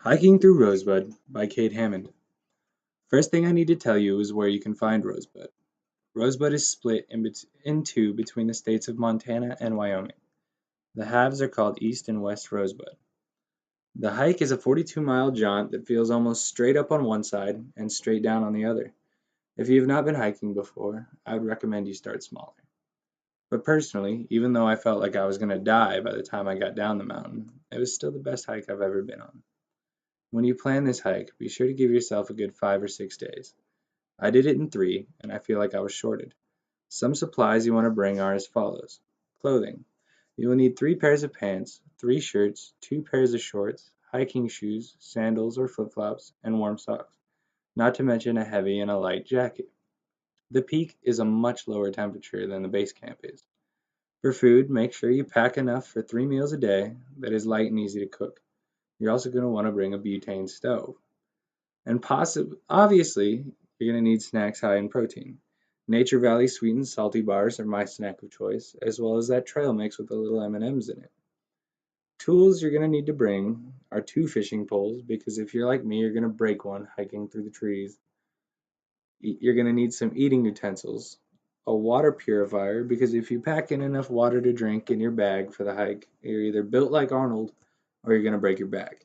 Hiking Through Rosebud by Kate Hammond. First thing I need to tell you is where you can find Rosebud. Rosebud is split in two between the states of Montana and Wyoming. The halves are called East and West Rosebud. The hike is a 42-mile jaunt that feels almost straight up on one side and straight down on the other. If you have not been hiking before, I would recommend you start smaller. But personally, even though I felt like I was going to die by the time I got down the mountain, it was still the best hike I've ever been on. When you plan this hike, be sure to give yourself a good 5 or 6 days. I did it in 3, and I feel like I was shorted. Some supplies you want to bring are as follows. Clothing. You will need 3 pairs of pants, 3 shirts, 2 pairs of shorts, hiking shoes, sandals or flip-flops, and warm socks, not to mention a heavy and a light jacket. The peak is a much lower temperature than the base camp is. For food, make sure you pack enough for 3 meals a day that is light and easy to cook. You're also going to want to bring a butane stove. And obviously, you're going to need snacks high in protein. Nature Valley sweet and salty bars are my snack of choice, as well as that trail mix with the little M&Ms in it. Tools you're going to need to bring are 2 fishing poles, because if you're like me, you're going to break one hiking through the trees. You're going to need some eating utensils, a water purifier, because if you pack in enough water to drink in your bag for the hike, you're either built like Arnold or you're going to break your back.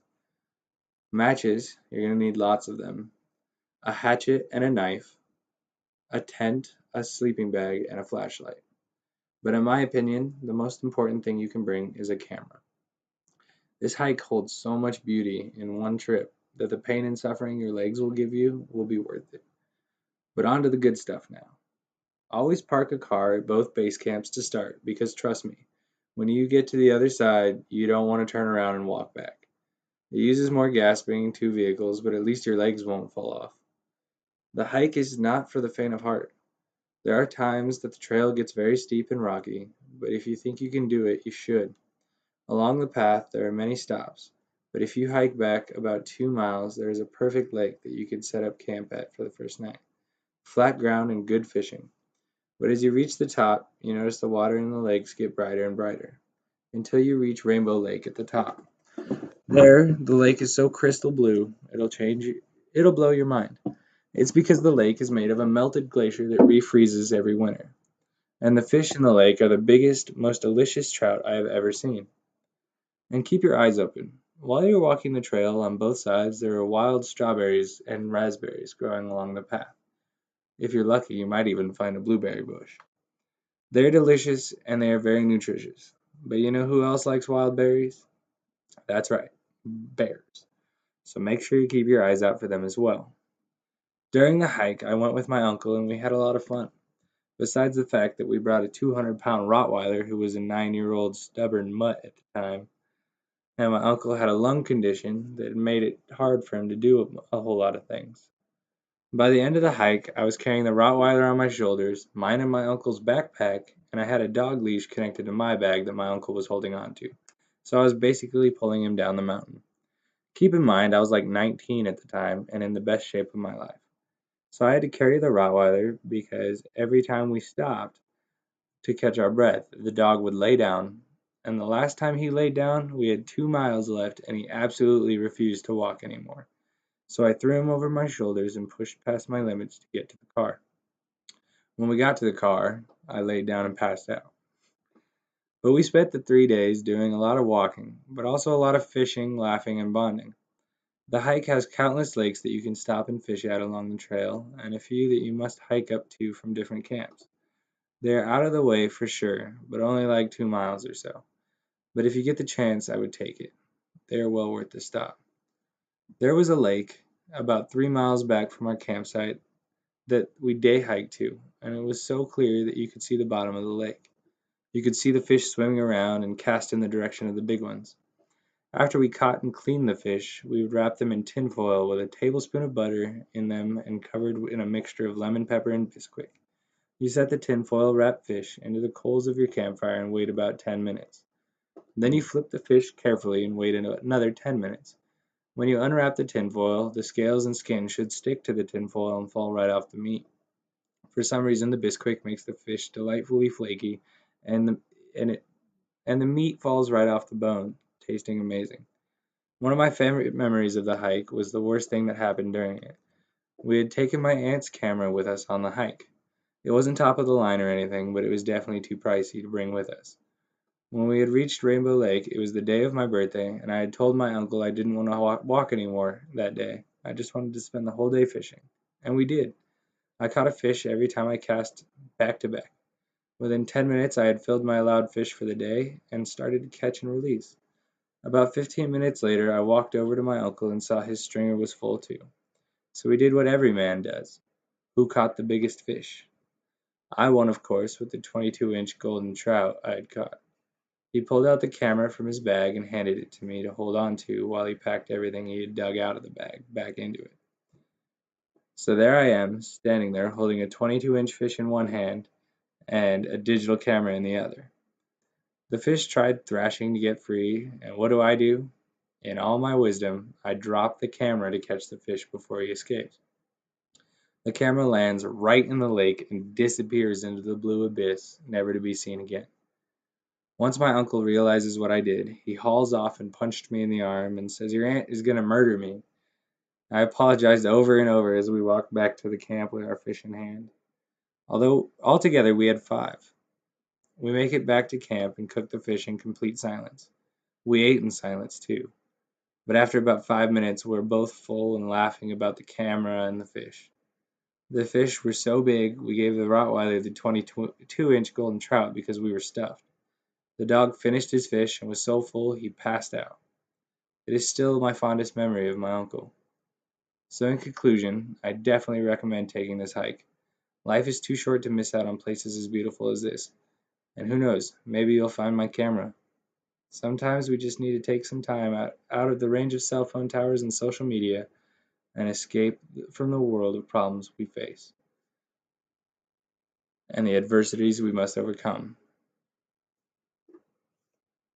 Matches, you're going to need lots of them. A hatchet and a knife, a tent, a sleeping bag, and a flashlight. But in my opinion, the most important thing you can bring is a camera. This hike holds so much beauty in one trip that the pain and suffering your legs will give you will be worth it. But on to the good stuff now. Always park a car at both base camps to start, because trust me, when you get to the other side, you don't want to turn around and walk back. It uses more gas bringing 2 vehicles, but at least your legs won't fall off. The hike is not for the faint of heart. There are times that the trail gets very steep and rocky, but if you think you can do it, you should. Along the path there are many stops, but if you hike back about 2 miles, there is a perfect lake that you could set up camp at for the first night. Flat ground and good fishing. But as you reach the top, you notice the water in the lakes get brighter and brighter, until you reach Rainbow Lake at the top. There, the lake is so crystal blue, it'll blow your mind. It's because the lake is made of a melted glacier that refreezes every winter. And the fish in the lake are the biggest, most delicious trout I have ever seen. And keep your eyes open. While you're walking the trail, on both sides there are wild strawberries and raspberries growing along the path. If you're lucky, you might even find a blueberry bush. They're delicious and they are very nutritious. But you know who else likes wild berries? That's right, bears. So make sure you keep your eyes out for them as well. During the hike, I went with my uncle and we had a lot of fun. Besides the fact that we brought a 200-pound Rottweiler who was a 9-year-old stubborn mutt at the time, and my uncle had a lung condition that made it hard for him to do a whole lot of things. By the end of the hike, I was carrying the Rottweiler on my shoulders, mine and my uncle's backpack, and I had a dog leash connected to my bag that my uncle was holding on to. So I was basically pulling him down the mountain. Keep in mind, I was like 19 at the time and in the best shape of my life. So I had to carry the Rottweiler because every time we stopped to catch our breath, the dog would lay down, and the last time he laid down, we had 2 miles left and he absolutely refused to walk anymore. So I threw him over my shoulders and pushed past my limits to get to the car. When we got to the car, I laid down and passed out. But we spent the 3 days doing a lot of walking, but also a lot of fishing, laughing, and bonding. The hike has countless lakes that you can stop and fish at along the trail, and a few that you must hike up to from different camps. They are out of the way for sure, but only like 2 miles or so. But if you get the chance, I would take it. They are well worth the stop. There was a lake about 3 miles back from our campsite that we day hiked to, and it was so clear that you could see the bottom of the lake. You could see the fish swimming around and cast in the direction of the big ones. After we caught and cleaned the fish, we would wrap them in tin foil with a tablespoon of butter in them and covered in a mixture of lemon pepper and Bisquick. You set the tinfoil wrapped fish into the coals of your campfire and wait about 10 minutes. Then you flip the fish carefully and wait another 10 minutes. When you unwrap the tinfoil, the scales and skin should stick to the tinfoil and fall right off the meat. For some reason, the Bisquick makes the fish delightfully flaky, and the, and it, and the meat falls right off the bone, tasting amazing. One of my favorite memories of the hike was the worst thing that happened during it. We had taken my aunt's camera with us on the hike. It wasn't top of the line or anything, but it was definitely too pricey to bring with us. When we had reached Rainbow Lake, it was the day of my birthday, and I had told my uncle I didn't want to walk anymore that day. I just wanted to spend the whole day fishing. And we did. I caught a fish every time I cast back to back. Within 10 minutes, I had filled my allowed fish for the day and started to catch and release. About 15 minutes later, I walked over to my uncle and saw his stringer was full too. So we did what every man does. Who caught the biggest fish? I won, of course, with the 22-inch golden trout I had caught. He pulled out the camera from his bag and handed it to me to hold on to while he packed everything he had dug out of the bag back into it. So there I am, standing there holding a 22-inch fish in one hand and a digital camera in the other. The fish tried thrashing to get free, and what do? In all my wisdom, I drop the camera to catch the fish before he escapes. The camera lands right in the lake and disappears into the blue abyss, never to be seen again. Once my uncle realizes what I did, he hauls off and punched me in the arm and says, "Your aunt is going to murder me." I apologized over and over as we walked back to the camp with our fish in hand. Although altogether we had 5. We make it back to camp and cook the fish in complete silence. We ate in silence too. But after about 5 minutes, we were both full and laughing about the camera and the fish. The fish were so big, we gave the Rottweiler the 22-inch golden trout because we were stuffed. The dog finished his fish and was so full he passed out. It is still my fondest memory of my uncle. So in conclusion, I definitely recommend taking this hike. Life is too short to miss out on places as beautiful as this. And who knows, maybe you'll find my camera. Sometimes we just need to take some time out of the range of cell phone towers and social media and escape from the world of problems we face and the adversities we must overcome.